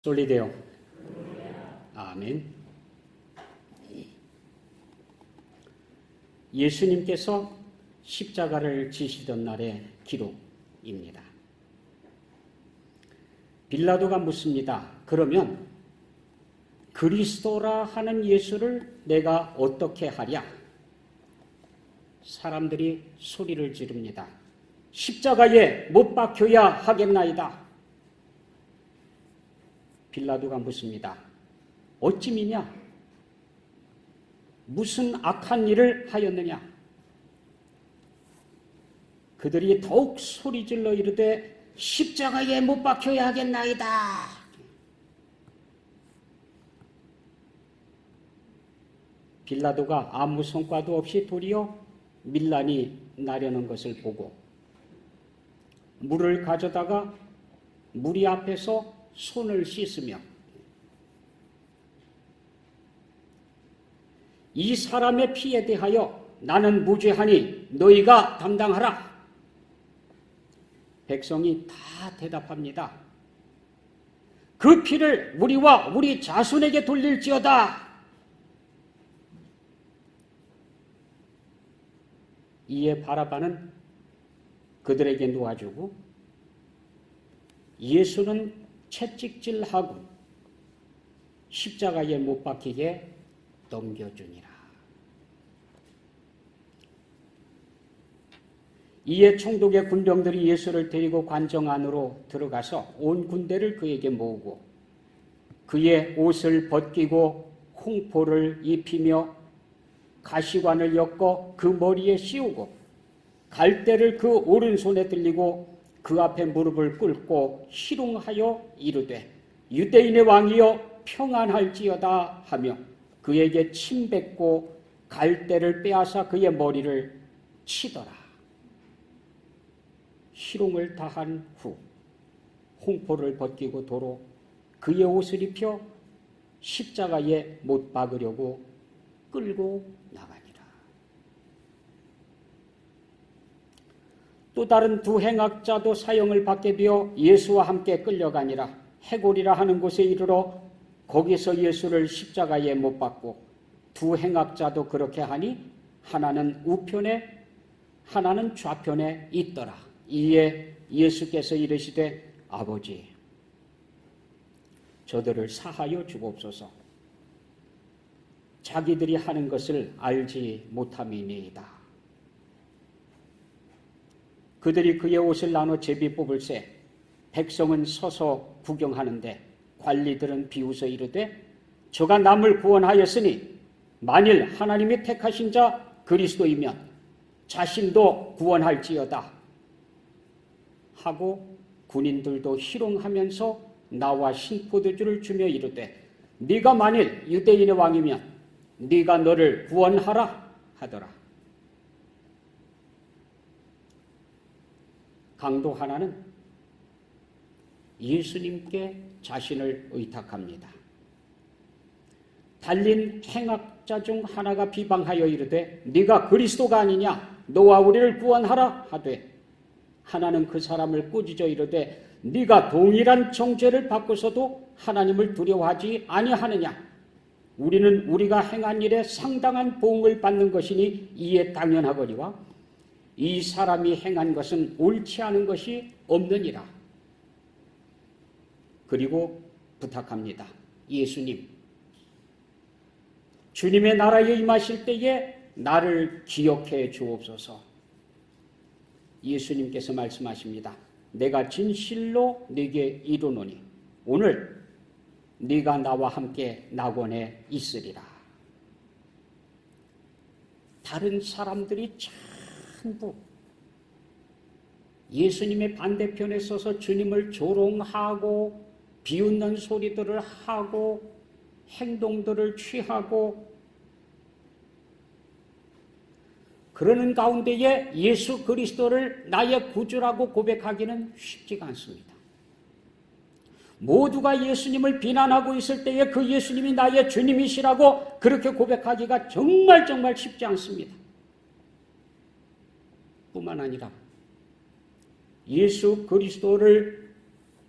솔리데오. 아멘. 예수님께서 십자가를 지시던 날의 기록입니다. 빌라도가 묻습니다. 그러면 그리스도라 하는 예수를 내가 어떻게 하랴? 사람들이 소리를 지릅니다. 십자가에 못 박혀야 하겠나이다. 빌라도가 묻습니다. 어찌미냐? 무슨 악한 일을 하였느냐? 그들이 더욱 소리질러 이르되 십자가에 못 박혀야 하겠나이다. 빌라도가 아무 성과도 없이 도리어 밀란이 나려는 것을 보고 물을 가져다가 무리 앞에서 손을 씻으며 이 사람의 피에 대하여 나는 무죄하니 너희가 담당하라. 백성이 다 대답합니다. 그 피를 우리와 우리 자손에게 돌릴지어다. 이에 바라바는 그들에게 놓아주고 예수는 채찍질하고 십자가에 못 박히게 넘겨주니라. 이에 총독의 군병들이 예수를 데리고 관정 안으로 들어가서 온 군대를 그에게 모으고 그의 옷을 벗기고 홍포를 입히며 가시관을 엮어 그 머리에 씌우고 갈대를 그 오른손에 들리고 그 앞에 무릎을 꿇고 희롱하여 이르되 유대인의 왕이여 평안할지어다 하며 그에게 침 뱉고 갈대를 빼앗아 그의 머리를 치더라. 희롱을 다한 후 홍포를 벗기고 도로 그의 옷을 입혀 십자가에 못 박으려고 끌고 나가니라. 또 다른 두 행악자도 사형을 받게 되어 예수와 함께 끌려가니라. 해골이라 하는 곳에 이르러 거기서 예수를 십자가에 못 박고 두 행악자도 그렇게 하니 하나는 우편에 하나는 좌편에 있더라. 이에 예수께서 이르시되 아버지 저들을 사하여 주옵소서. 자기들이 하는 것을 알지 못함이니이다. 그들이 그의 옷을 나눠 제비 뽑을새 백성은 서서 구경하는데 관리들은 비웃어 이르되 저가 남을 구원하였으니 만일 하나님이 택하신 자 그리스도이면 자신도 구원할지어다 하고 군인들도 희롱하면서 나와 신포도주를 주며 이르되 네가 만일 유대인의 왕이면 네가 너를 구원하라 하더라. 강도 하나는 예수님께 자신을 의탁합니다. 달린 행악자 중 하나가 비방하여 이르되 네가 그리스도가 아니냐 너와 우리를 구원하라 하되 하나는 그 사람을 꾸짖어 이르되 네가 동일한 정죄를 받고서도 하나님을 두려워하지 아니하느냐 우리는 우리가 행한 일에 상당한 보응을 받는 것이니 이에 당연하거니와 이 사람이 행한 것은 옳지 않은 것이 없느니라. 그리고 부탁합니다. 예수님, 주님의 나라에 임하실 때에 나를 기억해 주옵소서. 예수님께서 말씀하십니다. 내가 진실로 네게 이르노니 오늘 네가 나와 함께 낙원에 있으리라. 다른 사람들이 전부 예수님의 반대편에 서서 주님을 조롱하고 비웃는 소리들을 하고 행동들을 취하고 그러는 가운데에 예수 그리스도를 나의 구주라고 고백하기는 쉽지가 않습니다. 모두가 예수님을 비난하고 있을 때에 그 예수님이 나의 주님이시라고 그렇게 고백하기가 정말 쉽지 않습니다. 뿐만 아니라 예수 그리스도를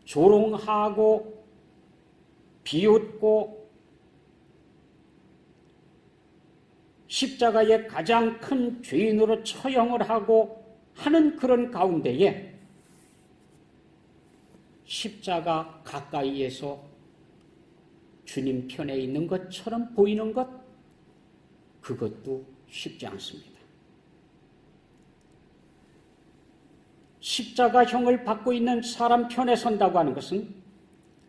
조롱하고 비웃고 십자가의 가장 큰 죄인으로 처형을 하고 하는 그런 가운데에 십자가 가까이에서 주님 편에 있는 것처럼 보이는 것, 그것도 쉽지 않습니다. 십자가형을 받고 있는 사람 편에 선다고 하는 것은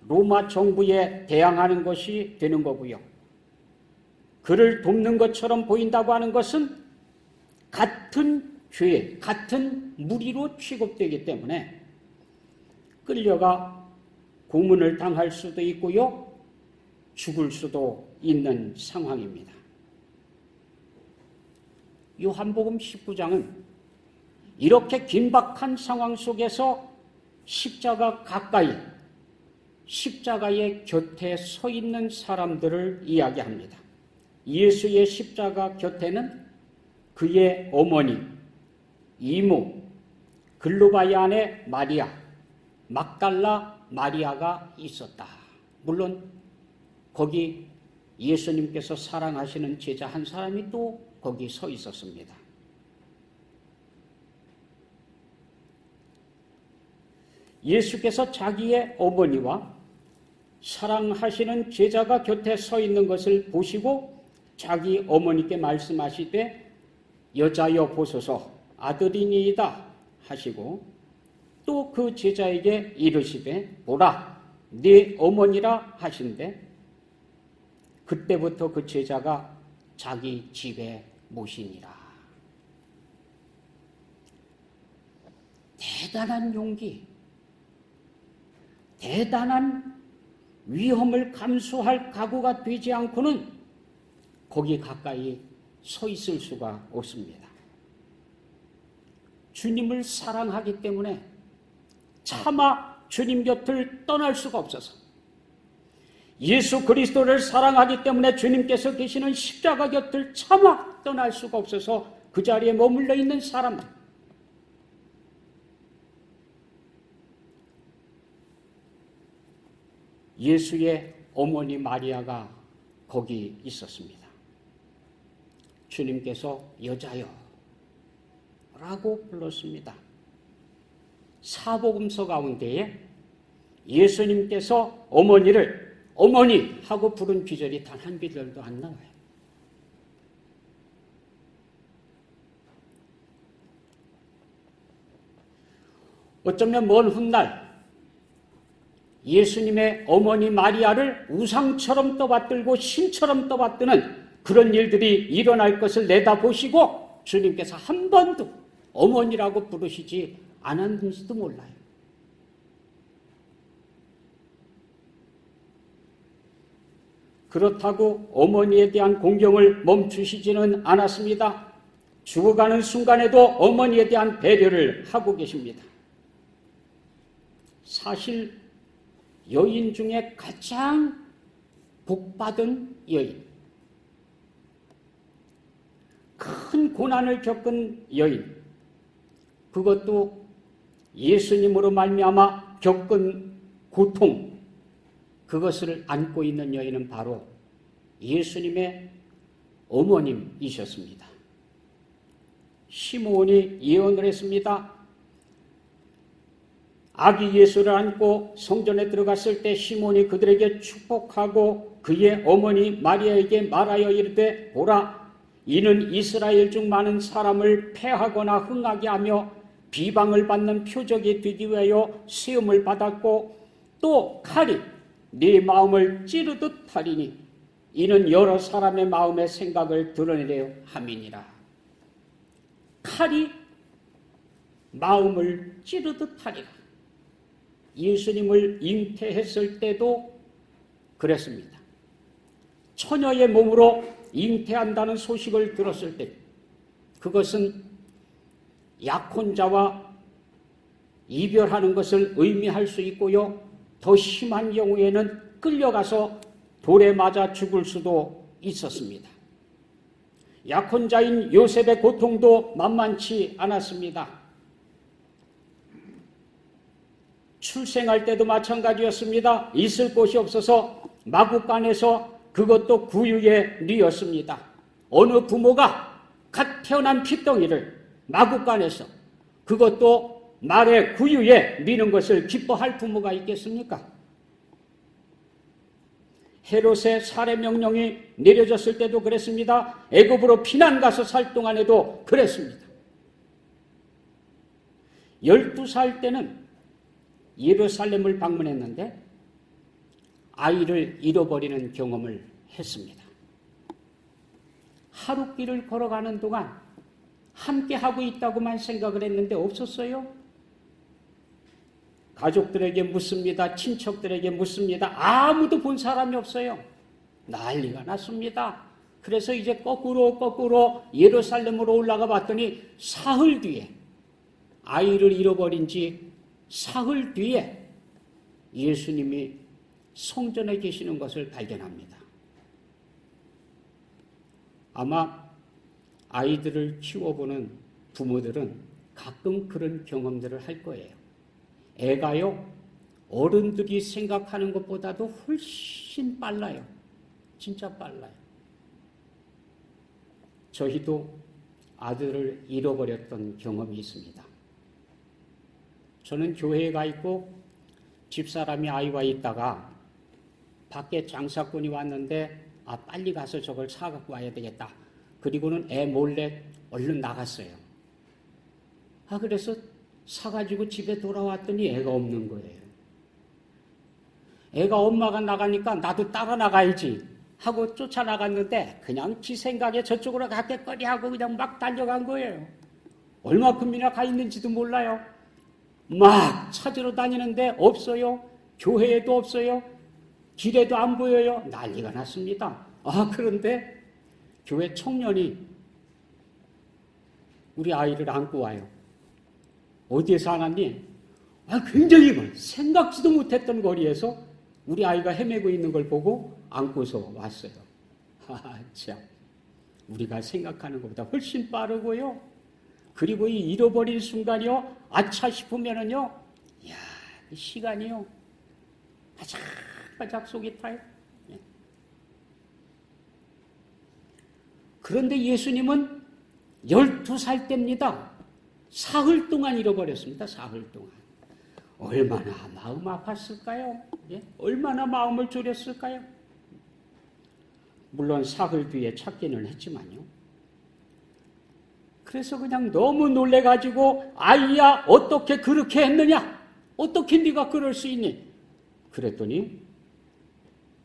로마 정부에 대항하는 것이 되는 거고요. 그를 돕는 것처럼 보인다고 하는 것은 같은 죄, 같은 무리로 취급되기 때문에 끌려가 고문을 당할 수도 있고요. 죽을 수도 있는 상황입니다. 요한복음 19장은 이렇게 긴박한 상황 속에서 십자가 가까이, 십자가의 곁에 서 있는 사람들을 이야기합니다. 예수의 십자가 곁에는 그의 어머니, 이모, 글로바의 아내 마리아, 막달라 마리아가 있었다. 물론 거기 예수님께서 사랑하시는 제자 한 사람이 또 거기 서 있었습니다. 예수께서 자기의 어머니와 사랑하시는 제자가 곁에 서 있는 것을 보시고 자기 어머니께 말씀하시되 여자여 보소서 아들이니이다 하시고 또 그 제자에게 이르시되 보라 네 어머니라 하신대 그때부터 그 제자가 자기 집에 모시니라. 대단한 용기, 대단한 위험을 감수할 각오가 되지 않고는 거기 가까이 서 있을 수가 없습니다. 주님을 사랑하기 때문에 차마 주님 곁을 떠날 수가 없어서 예수 그리스도를 사랑하기 때문에 주님께서 계시는 십자가 곁을 차마 떠날 수가 없어서 그 자리에 머물러 있는 사람들, 예수의 어머니 마리아가 거기 있었습니다. 주님께서 여자여 라고 불렀습니다. 사복음서 가운데에 예수님께서 어머니를 어머니 하고 부른 구절이 단 한 구절도 안 나와요. 어쩌면 먼 훗날 예수님의 어머니 마리아를 우상처럼 떠받들고 신처럼 떠받드는 그런 일들이 일어날 것을 내다보시고 주님께서 한 번도 어머니라고 부르시지 않았는지도 몰라요. 그렇다고 어머니에 대한 공경을 멈추시지는 않았습니다. 죽어가는 순간에도 어머니에 대한 배려를 하고 계십니다. 사실 여인 중에 가장 복받은 여인, 큰 고난을 겪은 여인, 그것도 예수님으로 말미암아 겪은 고통, 그것을 안고 있는 여인은 바로 예수님의 어머님이셨습니다. 시므온이 예언을 했습니다. 아기 예수를 안고 성전에 들어갔을 때 시몬이 그들에게 축복하고 그의 어머니 마리아에게 말하여 이르되 보라 이는 이스라엘 중 많은 사람을 패하거나 흥하게 하며 비방을 받는 표적이 되기 위하여 시험을 받았고 또 칼이 네 마음을 찌르듯 하리니 이는 여러 사람의 마음의 생각을 드러내려 함이니라. 칼이 마음을 찌르듯 하리라. 예수님을 잉태했을 때도 그랬습니다. 처녀의 몸으로 잉태한다는 소식을 들었을 때 그것은 약혼자와 이별하는 것을 의미할 수 있고요. 더 심한 경우에는 끌려가서 돌에 맞아 죽을 수도 있었습니다. 약혼자인 요셉의 고통도 만만치 않았습니다. 출생할 때도 마찬가지였습니다. 있을 곳이 없어서 마구간에서 그것도 구유에 뉘었습니다. 어느 부모가 갓 태어난 핏덩이를 마구간에서 그것도 말의 구유에 미는 것을 기뻐할 부모가 있겠습니까? 헤롯의 살해 명령이 내려졌을 때도 그랬습니다. 애굽으로 피난 가서 살 동안에도 그랬습니다. 12살 때는 예루살렘을 방문했는데 아이를 잃어버리는 경험을 했습니다. 하룻길을 걸어가는 동안 함께하고 있다고만 생각을 했는데 없었어요. 가족들에게 묻습니다. 친척들에게 묻습니다. 아무도 본 사람이 없어요. 난리가 났습니다. 그래서 이제 거꾸로 예루살렘으로 올라가 봤더니 사흘 뒤에, 아이를 잃어버린 지 사흘 뒤에 예수님이 성전에 계시는 것을 발견합니다. 아마 아이들을 키워보는 부모들은 가끔 그런 경험들을 할 거예요. 애가요, 어른들이 생각하는 것보다도 훨씬 빨라요. 진짜 빨라요. 저희도 아들을 잃어버렸던 경험이 있습니다. 저는 교회에 가 있고 집사람이 아이와 있다가 밖에 장사꾼이 왔는데 빨리 가서 저걸 사갖고 와야 되겠다. 그리고는 애 몰래 얼른 나갔어요. 그래서 사가지고 집에 돌아왔더니 애가 없는 거예요. 애가 엄마가 나가니까 나도 따라 나가야지 하고 쫓아나갔는데 그냥 지 생각에 저쪽으로 갔겠거리 하고 그냥 막 달려간 거예요. 얼마큼이나 가 있는지도 몰라요. 막 찾으러 다니는데 없어요. 교회에도 없어요. 길에도 안 보여요. 난리가 났습니다. 그런데 교회 청년이 우리 아이를 안고 와요. 어디에서 안았니? 굉장히 생각지도 못했던 거리에서 우리 아이가 헤매고 있는 걸 보고 안고서 왔어요. 참, 우리가 생각하는 것보다 훨씬 빠르고요. 그리고 이 잃어버린 순간이요, 아차 싶으면은요, 시간이요, 바짝바짝 속이 타요. 그런데 예수님은 12살 때입니다. 사흘 동안 잃어버렸습니다. 사흘 동안. 얼마나 마음 아팠을까요? 얼마나 마음을 졸였을까요? 물론 사흘 뒤에 찾기는 했지만요. 그래서 그냥 너무 놀래가지고 아이야 어떻게 그렇게 했느냐? 어떻게 네가 그럴 수 있니? 그랬더니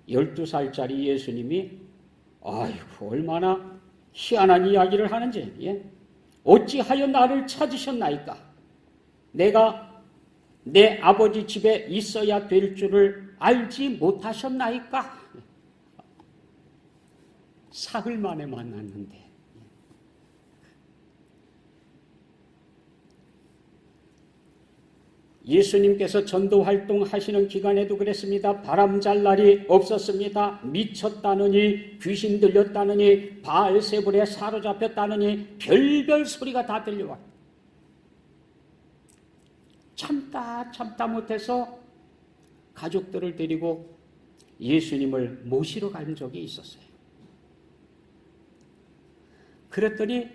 12살짜리 예수님이 아이고 얼마나 희한한 이야기를 하는지, 어찌하여 나를 찾으셨나이까? 내가 내 아버지 집에 있어야 될 줄을 알지 못하셨나이까? 사흘 만에 만났는데 예수님께서 전도 활동하시는 기간에도 그랬습니다. 바람 잘 날이 없었습니다. 미쳤다느니, 귀신 들렸다느니, 바알세불에 사로잡혔다느니 별별 소리가 다 들려와요. 참다 못해서 가족들을 데리고 예수님을 모시러 간 적이 있었어요. 그랬더니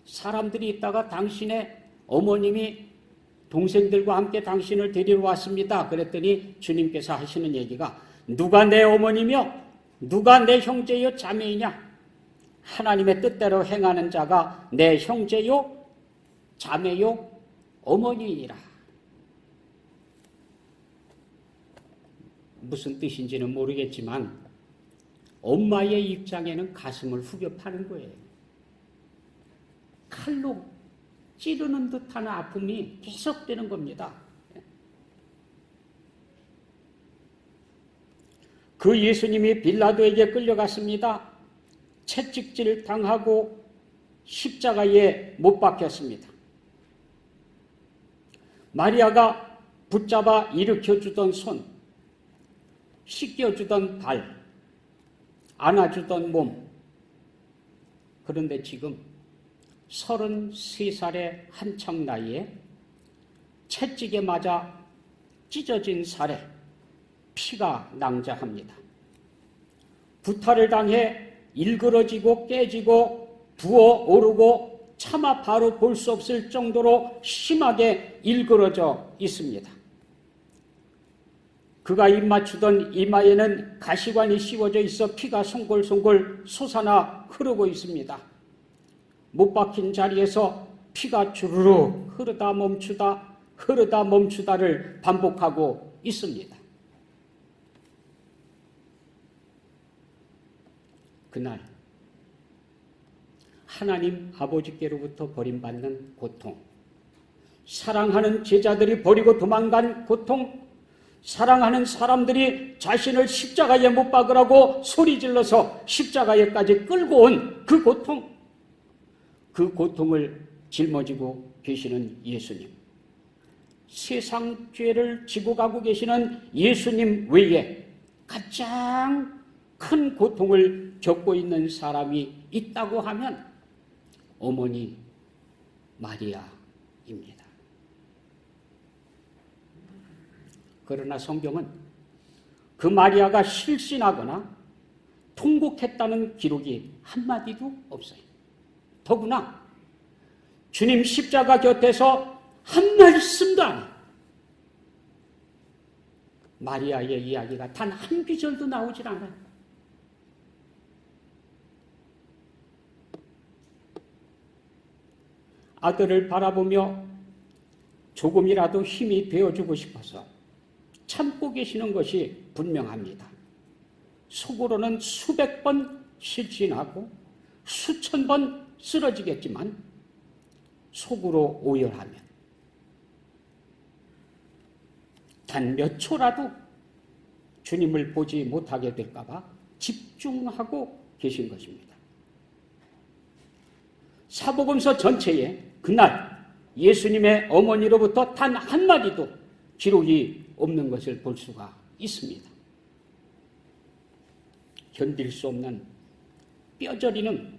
사람들이 있다가 당신의 어머님이 동생들과 함께 당신을 데리러 왔습니다. 그랬더니 주님께서 하시는 얘기가 누가 내 어머니며 누가 내 형제요 자매이냐? 하나님의 뜻대로 행하는 자가 내 형제요 자매요 어머니이라. 무슨 뜻인지는 모르겠지만 엄마의 입장에는 가슴을 후벼 파는 거예요. 칼로 찌르는 듯한 아픔이 계속되는 겁니다. 그 예수님이 빌라도에게 끌려갔습니다. 채찍질 당하고 십자가에 못 박혔습니다. 마리아가 붙잡아 일으켜주던 손, 씻겨주던 발, 안아주던 몸. 그런데 지금 33살의 한창 나이에 채찍에 맞아 찢어진 살에 피가 낭자합니다. 구타를 당해 일그러지고 깨지고 부어오르고 차마 바로 볼 수 없을 정도로 심하게 일그러져 있습니다. 그가 입 맞추던 이마에는 가시관이 씌워져 있어 피가 송골송골 솟아나 흐르고 있습니다. 못 박힌 자리에서 피가 주르륵 흐르다 멈추다를 반복하고 있습니다. 그날 하나님 아버지께로부터 버림받는 고통, 사랑하는 제자들이 버리고 도망간 고통, 사랑하는 사람들이 자신을 십자가에 못 박으라고 소리질러서 십자가에까지 끌고 온 그 고통, 그 고통을 짊어지고 계시는 예수님, 세상 죄를 지고 가고 계시는 예수님 외에 가장 큰 고통을 겪고 있는 사람이 있다고 하면 어머니 마리아입니다. 그러나 성경은 그 마리아가 실신하거나 통곡했다는 기록이 한마디도 없어요. 더구나 주님 십자가 곁에서 한 말씀도 안 해요. 마리아의 이야기가 단 한 구절도 나오질 않아요. 아들을 바라보며 조금이라도 힘이 되어주고 싶어서 참고 계시는 것이 분명합니다. 속으로는 수백 번 실신하고 수천 번 쓰러지겠지만 속으로 오열하면 단 몇 초라도 주님을 보지 못하게 될까 봐 집중하고 계신 것입니다. 사복음서 전체에 그날 예수님의 어머니로부터 단 한마디도 기록이 없는 것을 볼 수가 있습니다. 견딜 수 없는 뼈저리는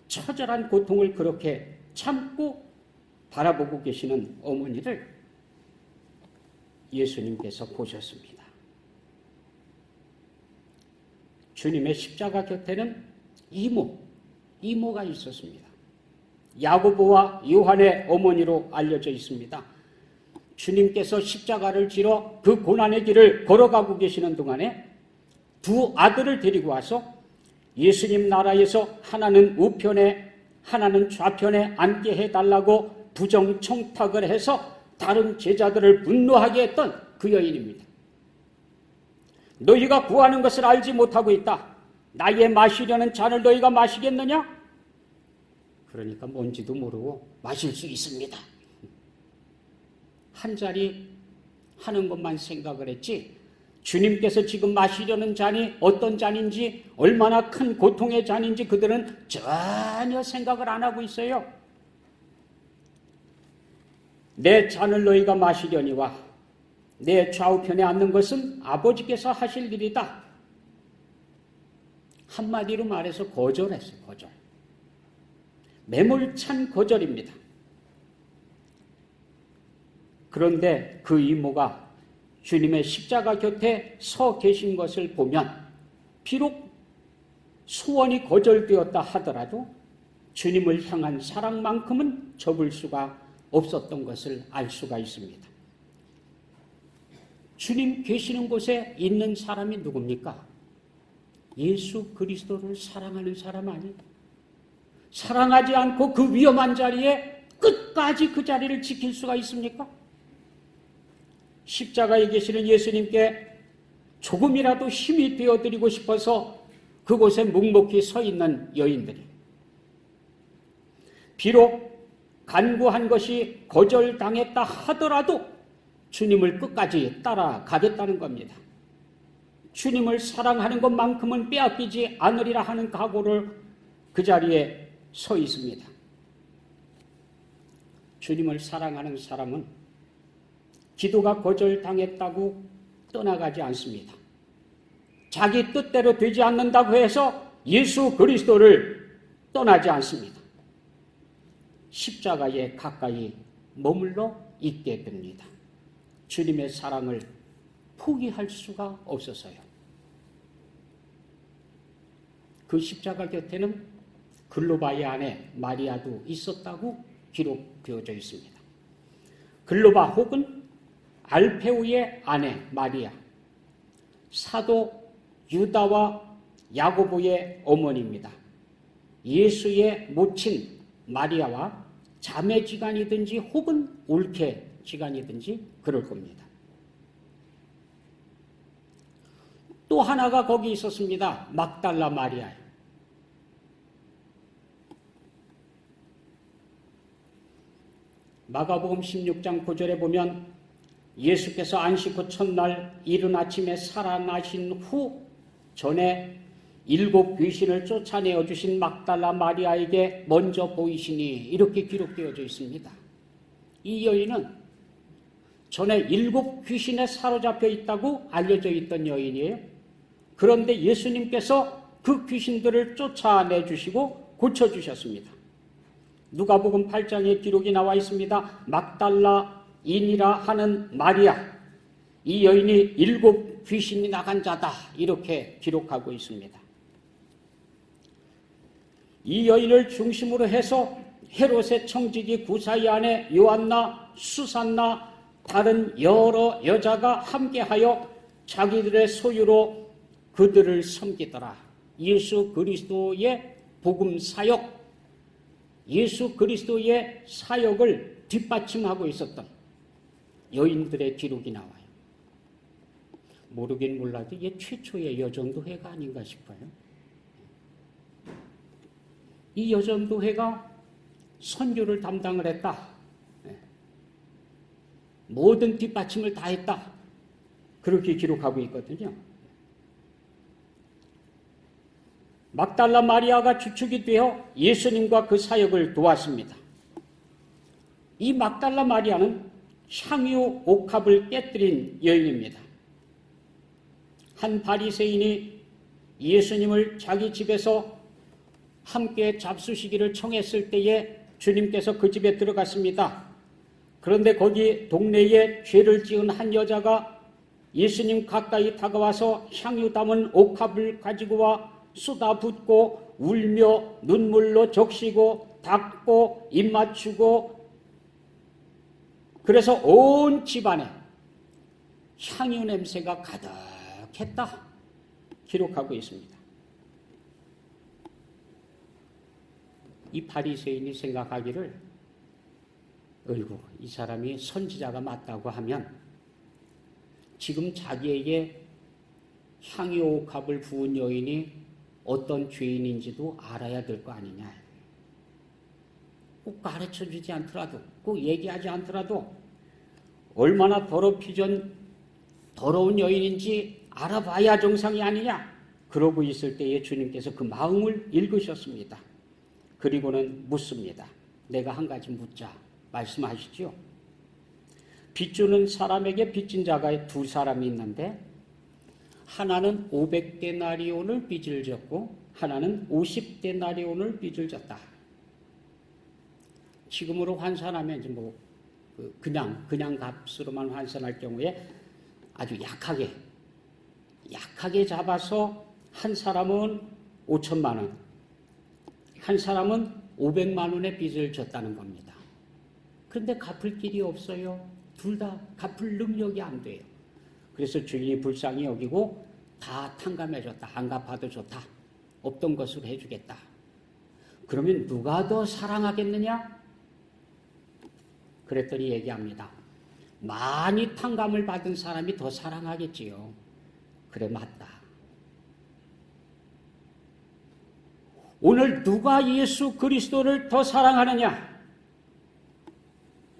처절한 고통을 그렇게 참고 바라보고 계시는 어머니를 예수님께서 보셨습니다. 주님의 십자가 곁에는 이모가 있었습니다. 야고보와 요한의 어머니로 알려져 있습니다. 주님께서 십자가를 지러 그 고난의 길을 걸어가고 계시는 동안에 두 아들을 데리고 와서 예수님 나라에서 하나는 우편에 하나는 좌편에 앉게 해달라고 부정청탁을 해서 다른 제자들을 분노하게 했던 그 여인입니다. 너희가 구하는 것을 알지 못하고 있다. 나의 마시려는 잔을 너희가 마시겠느냐? 그러니까 뭔지도 모르고 마실 수 있습니다. 한 자리 하는 것만 생각을 했지 주님께서 지금 마시려는 잔이 어떤 잔인지 얼마나 큰 고통의 잔인지 그들은 전혀 생각을 안 하고 있어요. 내 잔을 너희가 마시려니와 내 좌우편에 앉는 것은 아버지께서 하실 일이다. 한마디로 말해서 거절했어요. 거절. 매몰찬 거절입니다. 그런데 그 이모가 주님의 십자가 곁에 서 계신 것을 보면 비록 소원이 거절되었다 하더라도 주님을 향한 사랑만큼은 접을 수가 없었던 것을 알 수가 있습니다. 주님 계시는 곳에 있는 사람이 누굽니까? 예수 그리스도를 사랑하는 사람 아니에요? 사랑하지 않고 그 위험한 자리에 끝까지 그 자리를 지킬 수가 있습니까? 십자가에 계시는 예수님께 조금이라도 힘이 되어드리고 싶어서 그곳에 묵묵히 서 있는 여인들이 비록 간구한 것이 거절당했다 하더라도 주님을 끝까지 따라가겠다는 겁니다. 주님을 사랑하는 것만큼은 빼앗기지 않으리라 하는 각오를 그 자리에 서 있습니다. 주님을 사랑하는 사람은 기도가 거절당했다고 떠나가지 않습니다. 자기 뜻대로 되지 않는다고 해서 예수 그리스도를 떠나지 않습니다. 십자가에 가까이 머물러 있게 됩니다. 주님의 사랑을 포기할 수가 없었어요. 그 십자가 곁에는 글로바의 아내 마리아도 있었다고 기록되어져 있습니다. 글로바 혹은 알페우의 아내 마리아, 사도 유다와 야고보의 어머니입니다. 예수의 모친 마리아와 자매지간이든지 혹은 올케지간이든지 그럴 겁니다. 또 하나가 거기 있었습니다. 막달라 마리아. 마가복음 16장 9절에 보면 예수께서 안식 후 첫날 이른 아침에 살아나신 후 전에 7 귀신을 쫓아내어 주신 막달라 마리아에게 먼저 보이시니 이렇게 기록되어져 있습니다. 이 여인은 전에 7 귀신에 사로잡혀 있다고 알려져 있던 여인이에요. 그런데 예수님께서 그 귀신들을 쫓아내 주시고 고쳐주셨습니다. 누가복음 8장에 기록이 나와 있습니다. 막달라인이라 하는 마리아, 이 여인이 7 귀신이 나간 자다 이렇게 기록하고 있습니다. 이 여인을 중심으로 해서 헤롯의 청지기 구사의 아내 요한나, 수산나, 다른 여러 여자가 함께하여 자기들의 소유로 그들을 섬기더라. 예수 그리스도의 복음 사역, 예수 그리스도의 사역을 뒷받침하고 있었던 여인들의 기록이 나와요. 모르긴 몰라도 이게 최초의 여전도회가 아닌가 싶어요. 이 여전도회가 선교를 담당을 했다. 모든 뒷받침을 다 했다. 그렇게 기록하고 있거든요. 막달라 마리아가 주축이 되어 예수님과 그 사역을 도왔습니다. 이 막달라 마리아는 향유 옥합을 깨뜨린 여인입니다. 한 바리새인이 예수님을 자기 집에서 함께 잡수시기를 청했을 때에 주님께서 그 집에 들어갔습니다. 그런데 거기 동네에 죄를 지은 한 여자가 예수님 가까이 다가와서 향유 담은 옥합을 가지고 와 쏟아붓고 울며 눈물로 적시고 닦고 입 맞추고, 그래서 온 집안에 향유 냄새가 가득했다 기록하고 있습니다. 이 바리새인이 생각하기를, 어이구, 이 사람이 선지자가 맞다고 하면 지금 자기에게 향유 옥합을 부은 여인이 어떤 죄인인지도 알아야 될 거 아니냐. 꼭 가르쳐주지 않더라도, 꼭 얘기하지 않더라도 얼마나 더러운 여인인지 알아봐야 정상이 아니냐. 그러고 있을 때에 주님께서 그 마음을 읽으셨습니다. 그리고는 묻습니다. 내가 한 가지 묻자. 말씀하시죠. 빚주는 사람에게 빚진 자가 2 사람이 있는데, 하나는 500데나리온을 빚을 졌고 하나는 50데나리온을 빚을 졌다. 지금으로 환산하면 이제 그냥 값으로만 환산할 경우에 아주 약하게 잡아서 한 사람은 5천만 원, 한 사람은 500만 원의 빚을 졌다는 겁니다. 그런데 갚을 길이 없어요. 둘 다 갚을 능력이 안 돼요. 그래서 주인이 불쌍히 여기고 다 탕감해줬다. 안 갚아도 좋다. 없던 것으로 해주겠다. 그러면 누가 더 사랑하겠느냐? 그랬더니 얘기합니다. 많이 탕감을 받은 사람이 더 사랑하겠지요. 그래, 맞다. 오늘 누가 예수 그리스도를 더 사랑하느냐?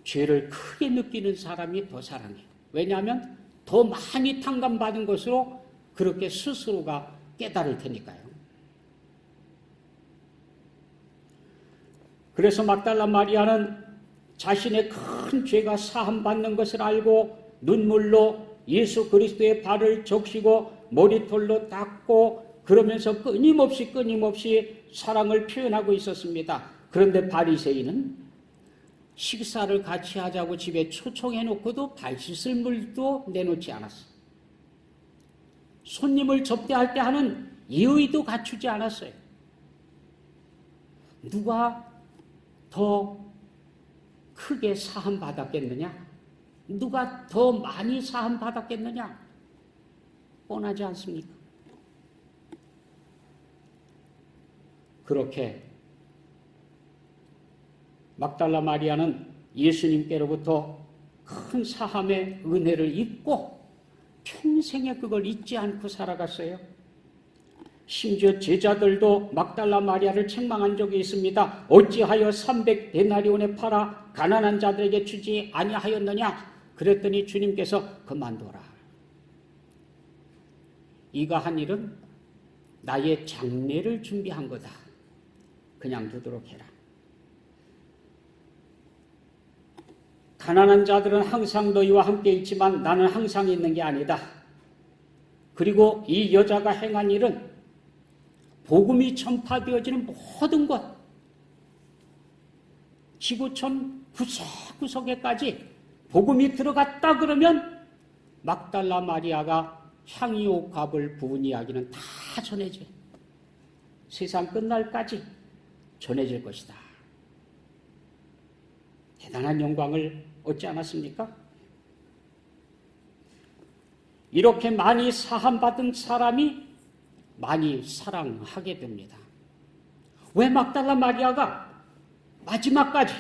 죄를 크게 느끼는 사람이 더 사랑해. 왜냐하면 더 많이 탕감받은 것으로 그렇게 스스로가 깨달을 테니까요. 그래서 막달라 마리아는 자신의 큰 죄가 사함받는 것을 알고 눈물로 예수 그리스도의 발을 적시고 머리털로 닦고 그러면서 끊임없이 사랑을 표현하고 있었습니다. 그런데 바리새인은 식사를 같이 하자고 집에 초청해놓고도 발 씻을 물도 내놓지 않았어. 손님을 접대할 때 하는 예의도 갖추지 않았어요. 누가 더 크게 사함받았겠느냐? 누가 더 많이 사함받았겠느냐? 뻔하지 않습니까? 그렇게 막달라 마리아는 예수님께로부터 큰 사함의 은혜를 입고 평생에 그걸 잊지 않고 살아갔어요. 심지어 제자들도 막달라 마리아를 책망한 적이 있습니다. 어찌하여 300데나리온에 팔아 가난한 자들에게 주지 아니하였느냐? 그랬더니 주님께서 그만둬라. 이가 한 일은 나의 장례를 준비한 거다. 그냥 두도록 해라. 가난한 자들은 항상 너희와 함께 있지만 나는 항상 있는 게 아니다. 그리고 이 여자가 행한 일은 복음이 전파되어지는 모든 것, 지구촌 구석구석에까지 복음이 들어갔다 그러면 막달라 마리아가 향유옥합을 부은 이야기는 다 전해져. 세상 끝날까지 전해질 것이다. 대단한 영광을 얻지 않았습니까? 이렇게 많이 사함받은 사람이 많이 사랑하게 됩니다. 왜 막달라 마리아가 마지막까지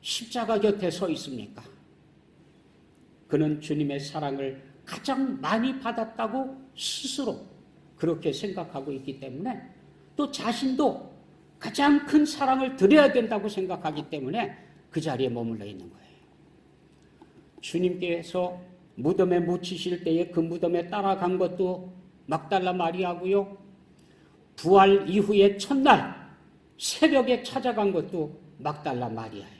십자가 곁에 서 있습니까? 그는 주님의 사랑을 가장 많이 받았다고 스스로 그렇게 생각하고 있기 때문에 또 자신도 가장 큰 사랑을 드려야 된다고 생각하기 때문에 그 자리에 머물러 있는 거예요. 주님께서 무덤에 묻히실 때에 그 무덤에 따라간 것도 막달라 마리아고요. 부활 이후의 첫날 새벽에 찾아간 것도 막달라 마리아예요.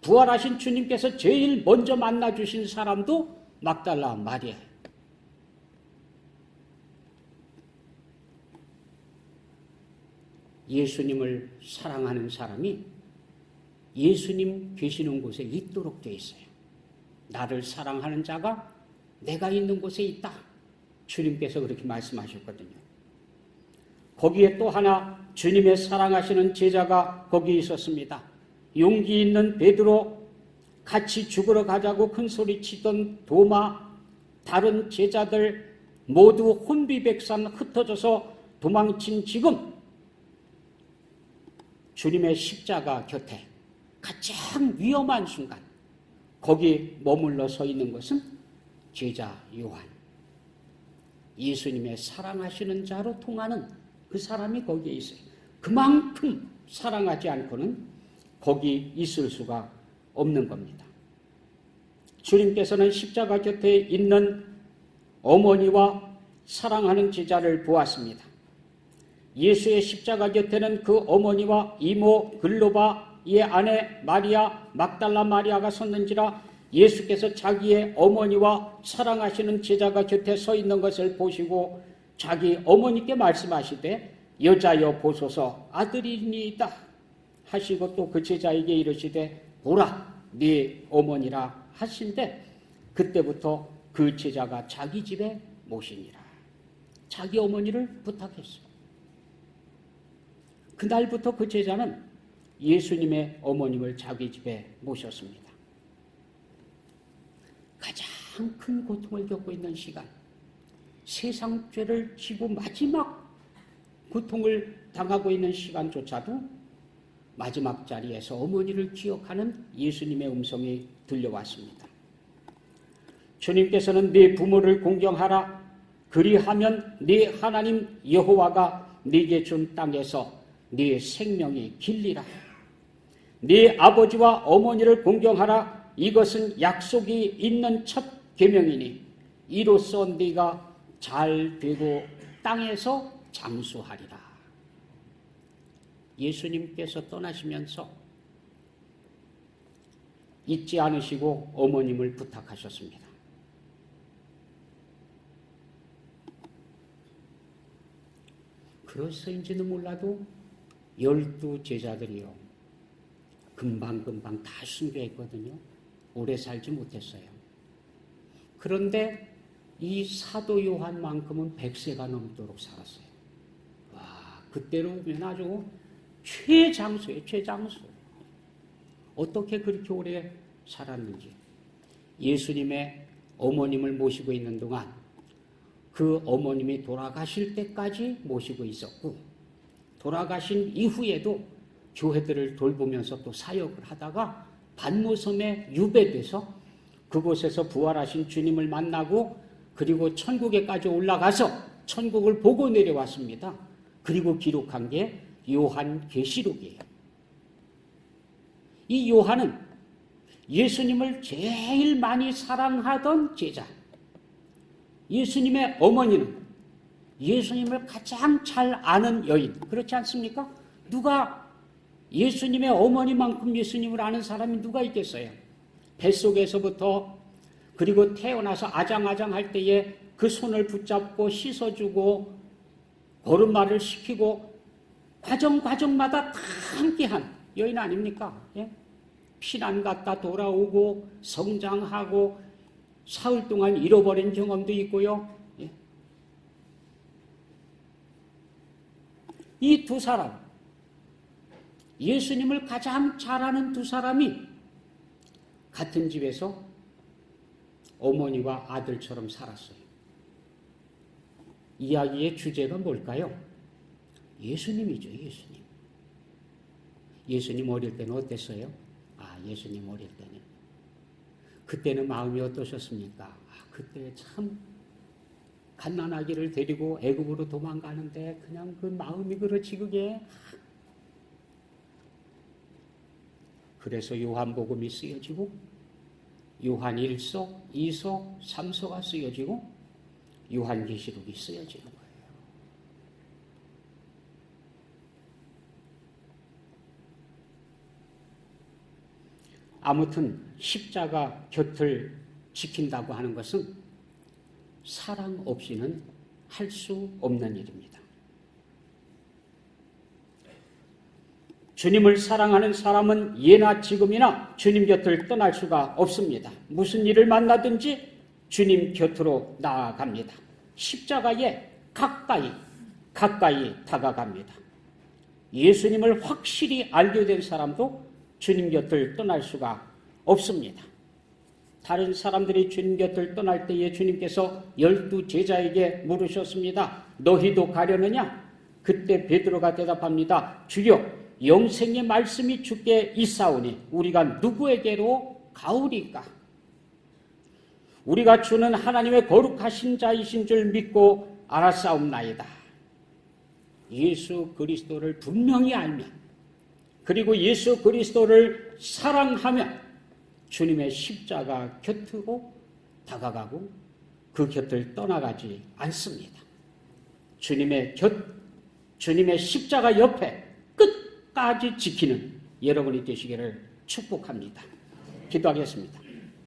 부활하신 주님께서 제일 먼저 만나주신 사람도 막달라 마리아예요. 예수님을 사랑하는 사람이 예수님 계시는 곳에 있도록 되어 있어요. 나를 사랑하는 자가 내가 있는 곳에 있다. 주님께서 그렇게 말씀하셨거든요. 거기에 또 하나 주님의 사랑하시는 제자가 거기 있었습니다. 용기 있는 베드로, 같이 죽으러 가자고 큰 소리 치던 도마, 다른 제자들 모두 혼비백산 흩어져서 도망친 지금 주님의 십자가 곁에 가장 위험한 순간 거기 머물러 서 있는 것은 제자 요한. 예수님의 사랑하시는 자로 통하는 그 사람이 거기에 있어요. 그만큼 사랑하지 않고는 거기 있을 수가 없는 겁니다. 주님께서는 십자가 곁에 있는 어머니와 사랑하는 제자를 보았습니다. 예수의 십자가 곁에는 그 어머니와 이모 글로바의 아내 마리아 막달라 마리아가 섰는지라 예수께서 자기의 어머니와 사랑하시는 제자가 곁에 서 있는 것을 보시고 자기 어머니께 말씀하시되 여자여 보소서 아들이니이다 하시고 또 그 제자에게 이르시되 보라 네 어머니라 하신데 그때부터 그 제자가 자기 집에 모시니라. 자기 어머니를 부탁했어요. 그날부터 그 제자는 예수님의 어머님을 자기 집에 모셨습니다. 가장 큰 고통을 겪고 있는 시간, 세상 죄를 지고 마지막 고통을 당하고 있는 시간조차도 마지막 자리에서 어머니를 기억하는 예수님의 음성이 들려왔습니다. 주님께서는 네 부모를 공경하라. 그리하면 네 하나님 여호와가 네게 준 땅에서 네 생명이 길리라. 네 아버지와 어머니를 공경하라. 이것은 약속이 있는 첫 계명이니 이로써 네가 잘 되고 땅에서 장수하리라. 예수님께서 떠나시면서 잊지 않으시고 어머님을 부탁하셨습니다. 그래서인지는 몰라도 12 제자들이요. 금방금방 다 순교했거든요. 오래 살지 못했어요. 그런데 이 사도 요한만큼은 100세가 넘도록 살았어요. 와, 그때로 보면 아주 최장수예요, 최장수. 어떻게 그렇게 오래 살았는지. 예수님의 어머님을 모시고 있는 동안 그 어머님이 돌아가실 때까지 모시고 있었고, 돌아가신 이후에도 교회들을 돌보면서 또 사역을 하다가 반모섬에 유배돼서 그곳에서 부활하신 주님을 만나고, 그리고 천국에까지 올라가서 천국을 보고 내려왔습니다. 그리고 기록한 게 요한계시록이에요. 이 요한은 예수님을 제일 많이 사랑하던 제자, 예수님의 어머니는 예수님을 가장 잘 아는 여인, 그렇지 않습니까? 누가 예수님의 어머니만큼 예수님을 아는 사람이 누가 있겠어요? 뱃속에서부터, 그리고 태어나서 아장아장할 때에 그 손을 붙잡고 씻어주고 걸음마를 시키고 과정마다 다 함께한 여인 아닙니까? 예? 피난 갔다 돌아오고 성장하고 사흘 동안 잃어버린 경험도 있고요. 예? 이 두 사람, 예수님을 가장 잘 아는 두 사람이 같은 집에서 어머니와 아들처럼 살았어요. 이야기의 주제가 뭘까요? 예수님이죠, 예수님. 예수님 어릴 때는 어땠어요? 예수님 어릴 때는. 그때는 마음이 어떠셨습니까? 그때 참 갓난아기를 데리고 애굽으로 도망가는데 그냥 그 마음이 그렇지 그게. 그래서 요한복음이 쓰여지고 요한 1서, 2서, 3서가 쓰여지고 요한계시록이 쓰여지는 거예요. 아무튼 십자가 곁을 지킨다고 하는 것은 사랑 없이는 할 수 없는 일입니다. 주님을 사랑하는 사람은 예나 지금이나 주님 곁을 떠날 수가 없습니다. 무슨 일을 만나든지 주님 곁으로 나아갑니다. 십자가에 가까이 다가갑니다. 예수님을 확실히 알게 된 사람도 주님 곁을 떠날 수가 없습니다. 다른 사람들이 주님 곁을 떠날 때에 주님께서 12 제자에게 물으셨습니다. 너희도 가려느냐? 그때 베드로가 대답합니다. 주여, 영생의 말씀이 주께 있사오니 우리가 누구에게로 가오리까? 우리가 주는 하나님의 거룩하신 자이신 줄 믿고 알았사옵나이다. 예수 그리스도를 분명히 알면, 그리고 예수 그리스도를 사랑하면 주님의 십자가 곁으로 다가가고 그 곁을 떠나가지 않습니다. 주님의 십자가 옆에 끝까지 지키는 여러분이 되시기를 축복합니다. 기도하겠습니다.